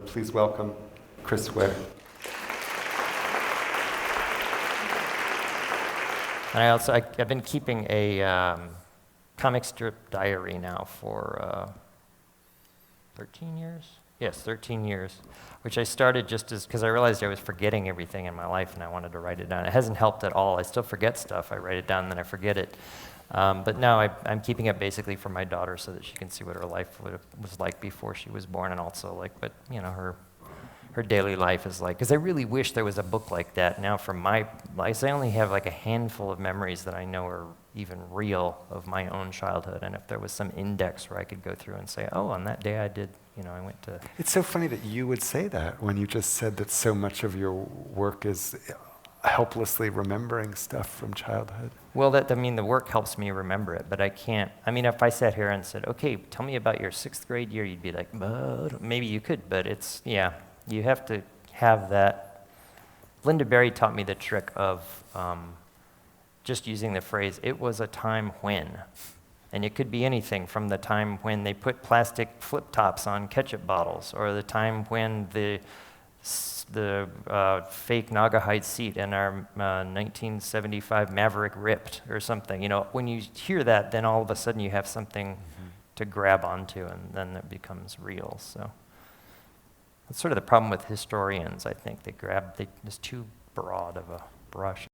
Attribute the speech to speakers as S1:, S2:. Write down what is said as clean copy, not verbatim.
S1: Please welcome Chris Ware.
S2: And I've been keeping a comic strip diary now for 13 years? Yes, 13 years, which I started just because I realized I was forgetting everything in my life and I wanted to write it down. It hasn't helped at all. I still forget stuff. I write it down and then I forget it. But now I'm keeping it basically for my daughter so that she can see what her life was like before she was born, and also like what her daily life is like. Because I really wish there was a book like that now for my life. I only have like a handful of memories that I know are even real of my own childhood. And if there was some index where I could go through and say, oh, on that day I did, I went to...
S1: It's so funny that you would say that when you just said that so much of your work is helplessly remembering stuff from childhood.
S2: Well, the work helps me remember it, but I can't. If I sat here and said, okay, tell me about your 6th grade year, you'd be like, maybe you could, but you have to have that. Linda Berry taught me the trick of just using the phrase, it was a time when. And it could be anything from the time when they put plastic flip tops on ketchup bottles, or the time when the fake Naugahyde seat in our 1975 Maverick ripped or something. When you hear that, then all of a sudden you have something to grab onto, and then it becomes real. So that's sort of the problem with historians, I think. It's too broad of a brush.